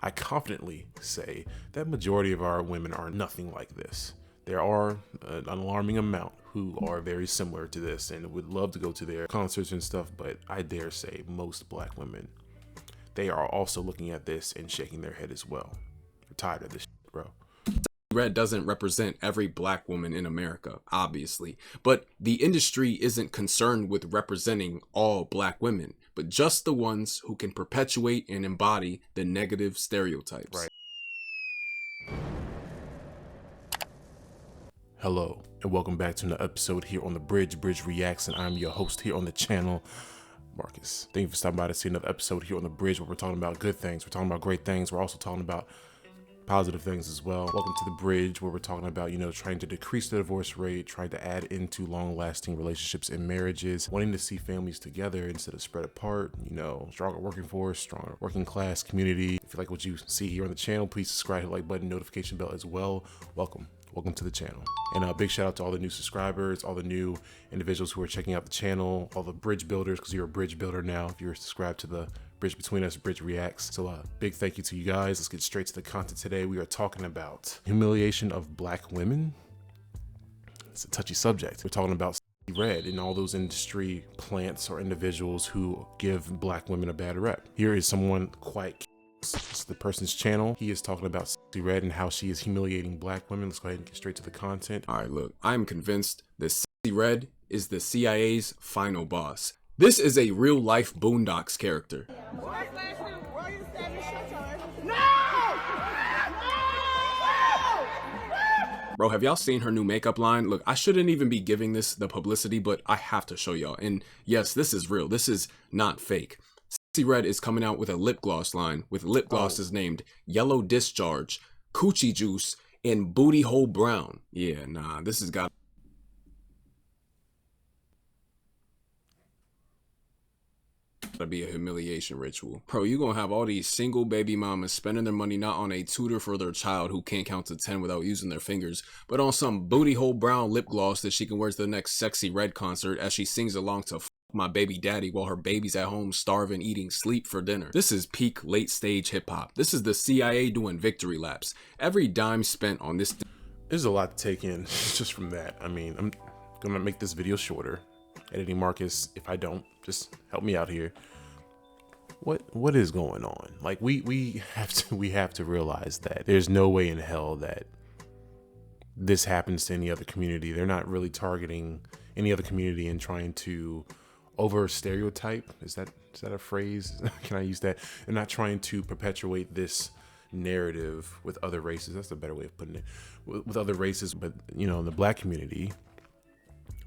I confidently say that majority of our women are nothing like this. There are an alarming amount who are very similar to this and would love to go to their concerts and stuff, but I dare say most black women, they are also looking at this and shaking their head as well. They're tired of this shit, bro. Red doesn't represent every black woman in America, obviously, but the industry isn't concerned with representing all black women, but just the ones who can perpetuate and embody the negative stereotypes. Right. Hello, and welcome back to another episode here on the Bridge Reacts, and I'm your host here on the channel, Marcus. Thank you for stopping by to see another episode here on the Bridge where we're talking about good things, we're talking about great things, we're also talking about positive things as well. Welcome to the Bridge where we're talking about, trying to decrease the divorce rate, trying to add into long-lasting relationships and marriages, wanting to see families together instead of spread apart, stronger working force, stronger working class community. If you like what you see here on the channel, please subscribe, hit the like button, notification bell as well. Welcome to the channel. And a big shout out to all the new subscribers, all the new individuals who are checking out the channel, all the bridge builders, because you're a bridge builder now if you're subscribed to the Bridge Between Us, Bridge Reacts. So big thank you to you guys. Let's get straight to the content today. We are talking about humiliation of black women. It's a touchy subject. We're talking about Red and all those industry plants or individuals who give black women a bad rep. Here is someone quite it's the person's channel. He is talking about Red and how she is humiliating black women. Let's go ahead and get straight to the content. All right, look, I'm convinced that Red is the CIA's final boss. This is a real-life Boondocks character. Bro, have y'all seen her new makeup line? Look, I shouldn't even be giving this the publicity, but I have to show y'all. And yes, this is real. This is not fake. Red is coming out with a lip gloss line with lip glosses named Yellow Discharge, Coochie Juice, and Booty Hole Brown. Yeah, nah, this has got to be a humiliation ritual. Bro, you gonna have all these single baby mamas spending their money not on a tutor for their child who can't count to 10 without using their fingers, but on some Booty Hole Brown lip gloss that she can wear to the next Sexy Red concert as she sings along to My Baby Daddy while her baby's at home starving, eating sleep for dinner. This is peak late stage hip hop. This is the CIA doing victory laps. Every dime spent on this. There's a lot to take in just from that. I mean, I'm gonna make this video shorter. Editing Marcus, if I don't, just help me out here. What is going on? Like we have to realize that there's no way in hell that this happens to any other community. They're not really targeting any other community and trying to over stereotype. Is that a phrase? Can I use that? They're not trying to perpetuate this narrative with other races. That's a better way of putting it. With other races, but in the black community,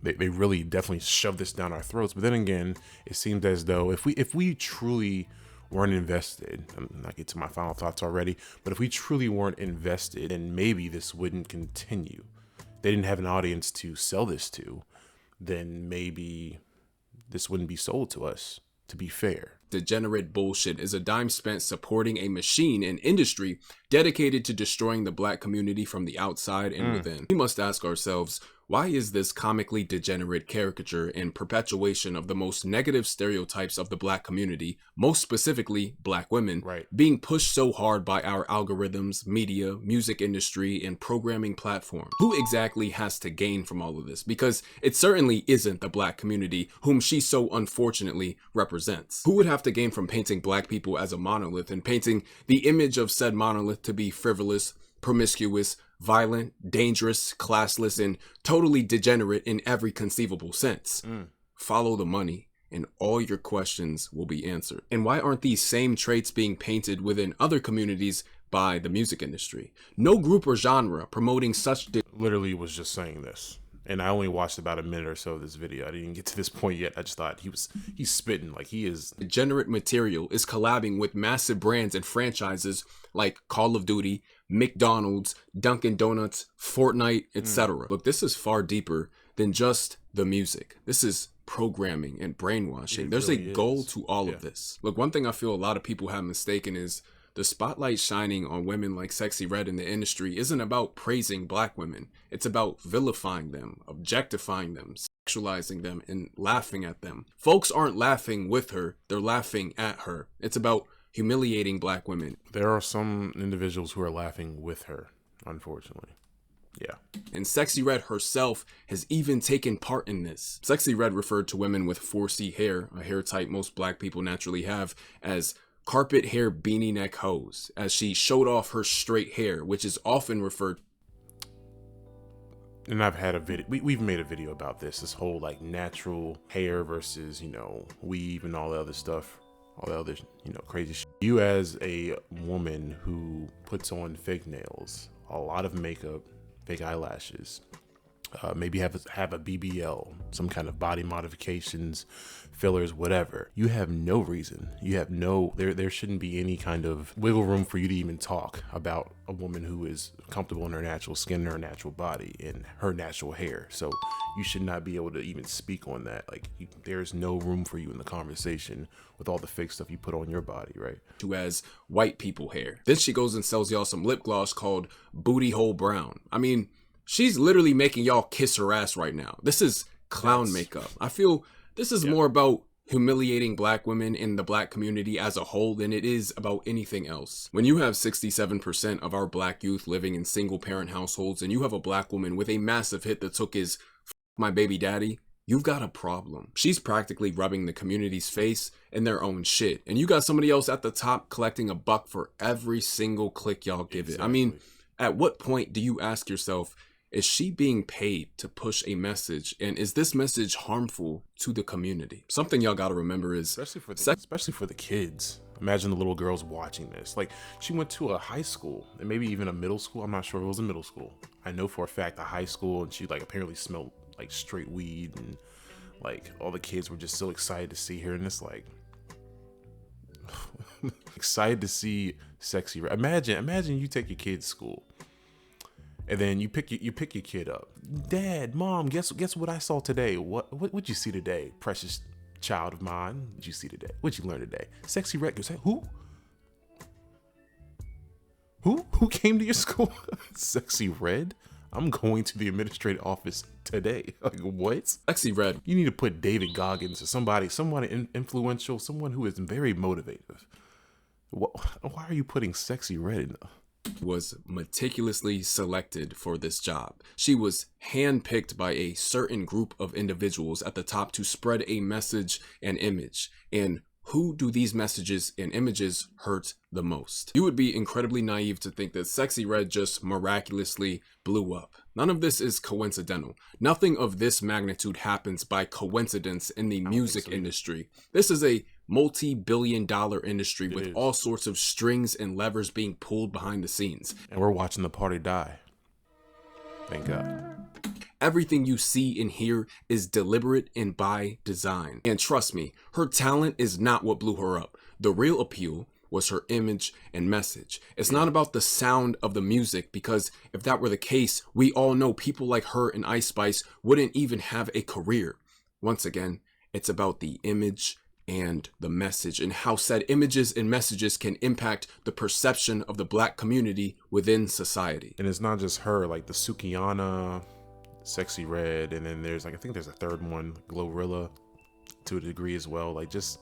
they really definitely shove this down our throats. But then again, it seems as though if we truly weren't invested, I'm not getting to my final thoughts already, but if we truly weren't invested, then maybe this wouldn't continue. They didn't have an audience to sell this to, then maybe this wouldn't be sold to us, to be fair. Degenerate bullshit is a dime spent supporting a machine and industry dedicated to destroying the black community from the outside and within. We must ask ourselves, why is this comically degenerate caricature and perpetuation of the most negative stereotypes of the black community, most specifically black women, being pushed so hard by our algorithms, media, music industry, and programming platforms? Who exactly has to gain from all of this? Because it certainly isn't the black community whom she so unfortunately represents. Who would have to gain from painting black people as a monolith and painting the image of said monolith to be frivolous, promiscuous, violent, dangerous, classless, and totally degenerate in every conceivable sense? Follow the money and all your questions will be answered. And why aren't these same traits being painted within other communities by the music industry? No group or genre promoting such literally was just saying this. And I only watched about a minute or so of this video. I didn't get to this point yet. I just thought he's spitting like he is. Degenerate material is collabing with massive brands and franchises like Call of Duty, McDonald's, Dunkin' Donuts, Fortnite, etc. Look, this is far deeper than just the music. This is programming and brainwashing. There's really a goal to all of this. Look, one thing I feel a lot of people have mistaken is the spotlight shining on women like Sexy Red in the industry isn't about praising black women. It's about vilifying them, objectifying them, sexualizing them, and laughing at them. Folks aren't laughing with her, they're laughing at her. It's about humiliating black women. There are some individuals who are laughing with her, unfortunately. Yeah. And Sexy Red herself has even taken part in this. Sexy Red referred to women with 4C hair, a hair type most black people naturally have, as carpet hair beanie neck hoes, as she showed off her straight hair, which is often referred. And I've had a video, we've made a video about this whole like natural hair versus, weave and all the other stuff, all the other, crazy shit. You as a woman who puts on fake nails, a lot of makeup, fake eyelashes, maybe have a BBL, some kind of body modifications, fillers, whatever. You have no reason. You have there shouldn't be any kind of wiggle room for you to even talk about a woman who is comfortable in her natural skin, her natural body, and her natural hair. So you should not be able to even speak on that. Like, there's no room for you in the conversation with all the fake stuff you put on your body, right? Who has white people hair. Then she goes and sells y'all some lip gloss called Booty Hole Brown. I mean, she's literally making y'all kiss her ass right now. This is clown makeup. I feel this is more about humiliating black women in the black community as a whole than it is about anything else. When you have 67% of our black youth living in single parent households and you have a black woman with a massive hit that took his my baby daddy, you've got a problem. She's practically rubbing the community's face in their own shit. And you got somebody else at the top collecting a buck for every single click y'all give it. I mean, at what point do you ask yourself, is she being paid to push a message? And is this message harmful to the community? Something y'all gotta remember is, especially for the kids. Imagine the little girls watching this. Like, she went to a high school and maybe even a middle school. I'm not sure if it was a middle school. I know for a fact a high school, and she like apparently smelled like straight weed, and like all the kids were just so excited to see her. And it's like, excited to see Sexy Red. Imagine you take your kid to school. And then you pick your kid up. Dad, Mom, guess what I saw today? What'd you see today, precious child of mine? What'd you see today? What'd you learn today? Sexy Red goes, who? Who came to your school? Sexy Red? I'm going to the administrative office today. Like, what? Sexy Red. You need to put David Goggins or somebody influential, someone who is very motivative. Why are you putting Sexy Red in there? Was meticulously selected for this job. She was handpicked by a certain group of individuals at the top to spread a message and image. And who do these messages and images hurt the most? You would be incredibly naive to think that Sexy Red just miraculously blew up. None of this is coincidental. Nothing of this magnitude happens by coincidence in the music industry. This is a multi-billion-dollar industry with all sorts of strings and levers being pulled behind the scenes. And we're watching the party die. Thank God. Everything you see and hear is deliberate and by design. And trust me, her talent is not what blew her up. The real appeal was her image and message. It's not about the sound of the music, because if that were the case, we all know people like her and Ice Spice wouldn't even have a career. Once again, it's about the image and the message, and how said images and messages can impact the perception of the black community within society. And it's not just her, like the Sukiana, Sexy Red, and then there's I think there's a third one, Glorilla, to a degree as well. Like, just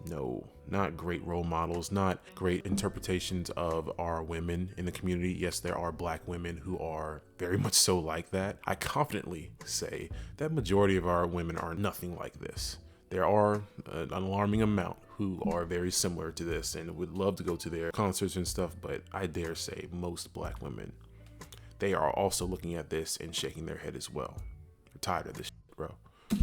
no, not great role models, not great interpretations of our women in the community. Yes, there are black women who are very much so like that. I confidently say that majority of our women are nothing like this. There are an alarming amount who are very similar to this and would love to go to their concerts and stuff, but I dare say most black women, they are also looking at this and shaking their head as well. They're tired of this shit, bro.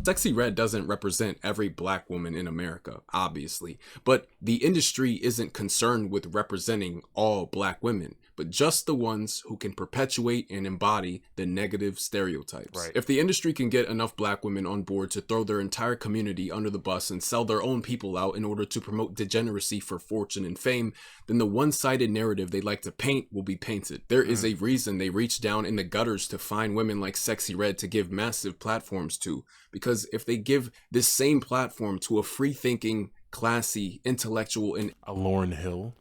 Sexy Red doesn't represent every black woman in America, obviously, but the industry isn't concerned with representing all black women, but just the ones who can perpetuate and embody the negative stereotypes. Right. If the industry can get enough black women on board to throw their entire community under the bus and sell their own people out in order to promote degeneracy for fortune and fame, then the one-sided narrative they like to paint will be painted. There is a reason they reach down in the gutters to find women like Sexy Red to give massive platforms to, because if they give this same platform to a free-thinking, classy, intellectual, and a Lauryn Hill,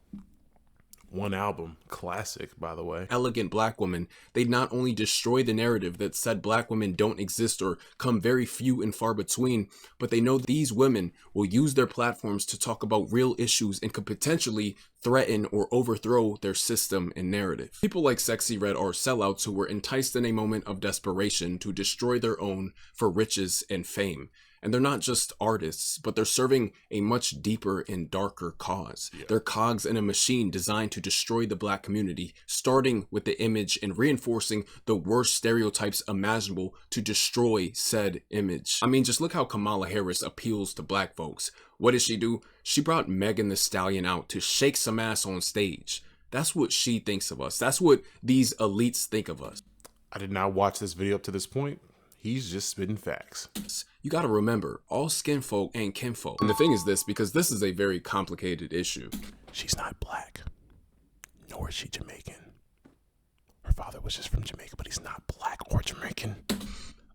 One album, classic, by the way. Elegant black women, they not only destroy the narrative that said black women don't exist or come very few and far between, but they know these women will use their platforms to talk about real issues and could potentially threaten or overthrow their system and narrative. People like Sexy Red are sellouts who were enticed in a moment of desperation to destroy their own for riches and fame. And they're not just artists, but they're serving a much deeper and darker cause. Yeah. They're cogs in a machine designed to destroy the black community, starting with the image and reinforcing the worst stereotypes imaginable to destroy said image. I mean, just look how Kamala Harris appeals to black folks. What did she do? She brought Megan Thee Stallion out to shake some ass on stage. That's what she thinks of us. That's what these elites think of us. I did not watch this video up to this point. He's just spitting facts. You gotta remember, all skin folk ain't kinfolk. And the thing is this, because this is a very complicated issue. She's not black, nor is she Jamaican. Her father was just from Jamaica, but he's not black or Jamaican.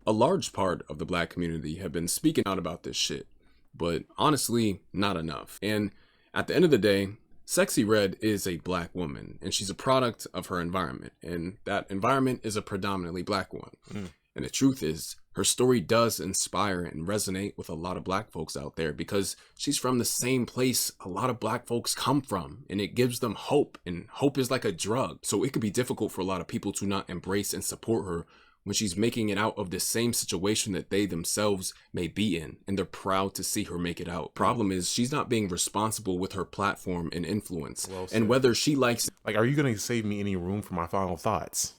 A large part of the black community have been speaking out about this shit, but honestly, not enough. And at the end of the day, Sexy Red is a black woman, and she's a product of her environment, and that environment is a predominantly black one. And the truth is, her story does inspire and resonate with a lot of black folks out there because she's from the same place a lot of black folks come from, and it gives them hope, and hope is like a drug. So it could be difficult for a lot of people to not embrace and support her when she's making it out of the same situation that they themselves may be in, and they're proud to see her make it out. Problem is, she's not being responsible with her platform and influence. Well said. And whether she likes... Like, are you going to save me any room for my final thoughts?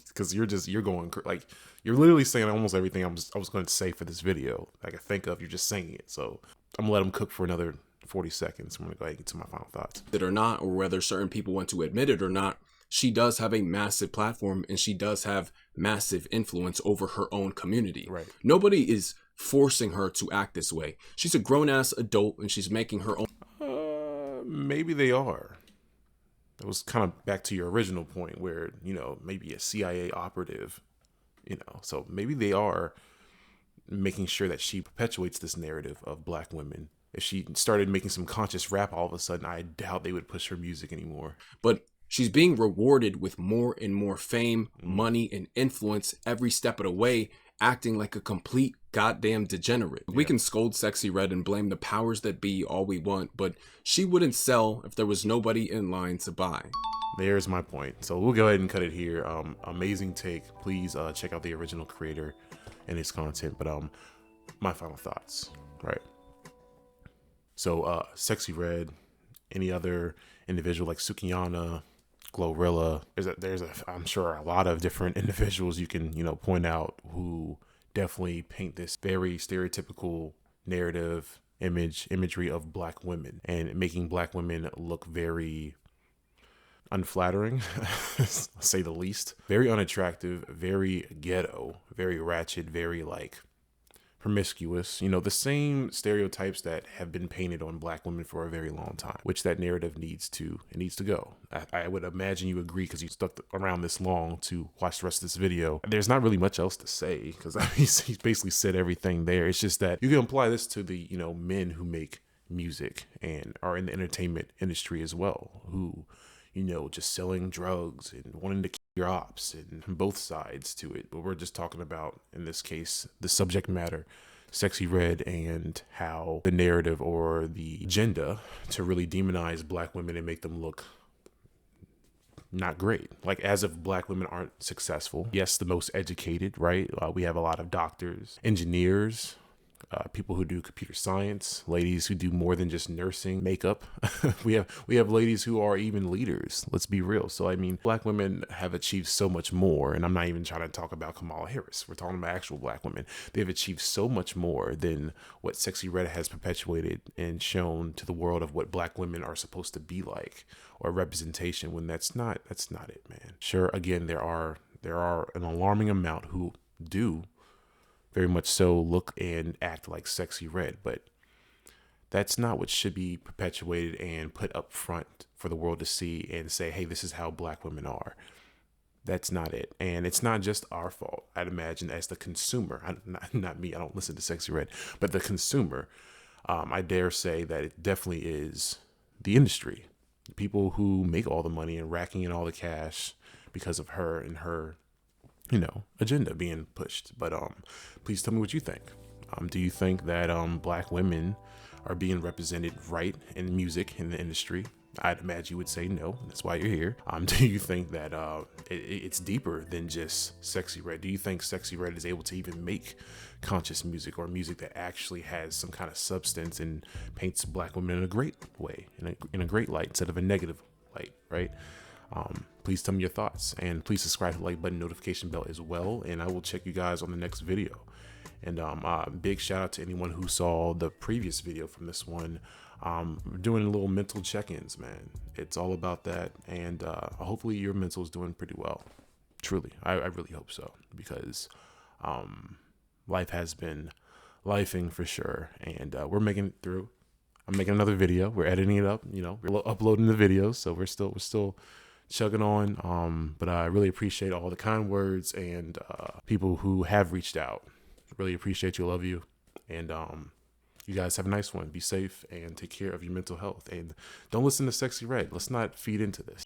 Because you're going, like, you're literally saying almost everything I was going to say for this video. I can think of, you're just saying it. So I'm going to let them cook for another 40 seconds. I'm going to go ahead and get to my final thoughts. That or not, or whether certain people want to admit it or not, she does have a massive platform and she does have massive influence over her own community. Right. Nobody is forcing her to act this way. She's a grown-ass adult and she's making her own. Maybe they are. That was kind of back to your original point where, you know, maybe a CIA operative, you know, so maybe they are making sure that she perpetuates this narrative of black women. If she started making some conscious rap all of a sudden, I doubt they would push her music anymore. But she's being rewarded with more and more fame, money, and influence every step of the way, acting like a complete goddamn degenerate. Yeah. We can scold Sexy Red and blame the powers that be all we want, but she wouldn't sell if there was nobody in line to buy. There's my point. So we'll go ahead and cut it here. Amazing take. Please check out the original creator and his content. But my final thoughts, right? So Sexy Red, any other individual like Sukiyana, Glorilla, there's I'm sure a lot of different individuals you can, you know, point out who definitely paint this very stereotypical narrative imagery of black women and making black women look very unflattering, say the least, very unattractive, very ghetto, very ratchet, very like promiscuous, you know, the same stereotypes that have been painted on black women for a very long time, which that narrative needs to go. I would imagine you agree because you stuck around this long to watch the rest of this video. There's not really much else to say because he's basically said everything there. It's just that you can apply this to the, you know, men who make music and are in the entertainment industry as well, who, you know, just selling drugs and wanting to keep your ops and both sides to it. But we're just talking about, in this case, the subject matter, Sexy Red, and how the narrative or the agenda to really demonize black women and make them look not great. Like as if black women aren't successful. Yes, the most educated, right? We have a lot of doctors, engineers, people who do computer science, ladies who do more than just nursing, makeup. we have ladies who are even leaders. Let's be real. So I mean, black women have achieved so much more, and I'm not even trying to talk about Kamala Harris. We're talking about actual black women. They've achieved so much more than what Sexy Red has perpetuated and shown to the world of what black women are supposed to be like, or representation. When that's not it, man. Sure, again, there are an alarming amount who do very much so look and act like Sexy Red, but that's not what should be perpetuated and put up front for the world to see and say, hey, this is how black women are. That's not it. And it's not just our fault, I'd imagine, as the consumer. Not me, I don't listen to Sexy Red, but the consumer. I dare say that it definitely is the industry. people who make all the money and racking in all the cash because of her and her, agenda being pushed. But please tell me what you think. Do you think that black women are being represented right in music in the industry? I'd imagine you would say no. That's why you're here. Do you think that it's deeper than just Sexy Red? Do you think Sexy Red is able to even make conscious music, or music that actually has some kind of substance and paints black women in a great way, in a great light instead of a negative light, right? Please tell me your thoughts, and please subscribe to the like button, notification bell as well, and I will check you guys on the next video. And big shout out to anyone who saw the previous video from this one. Doing little mental check-ins, man. It's all about that, and hopefully your mental is doing pretty well. Truly, I really hope so, because life has been lifing for sure, and we're making it through. I'm making another video. We're editing it up. We're uploading the videos, so we're still chugging on. But I really appreciate all the kind words and people who have reached out. Really appreciate you. Love you. And you guys have a nice one. Be safe and take care of your mental health. And don't listen to Sexy Red. Let's not feed into this.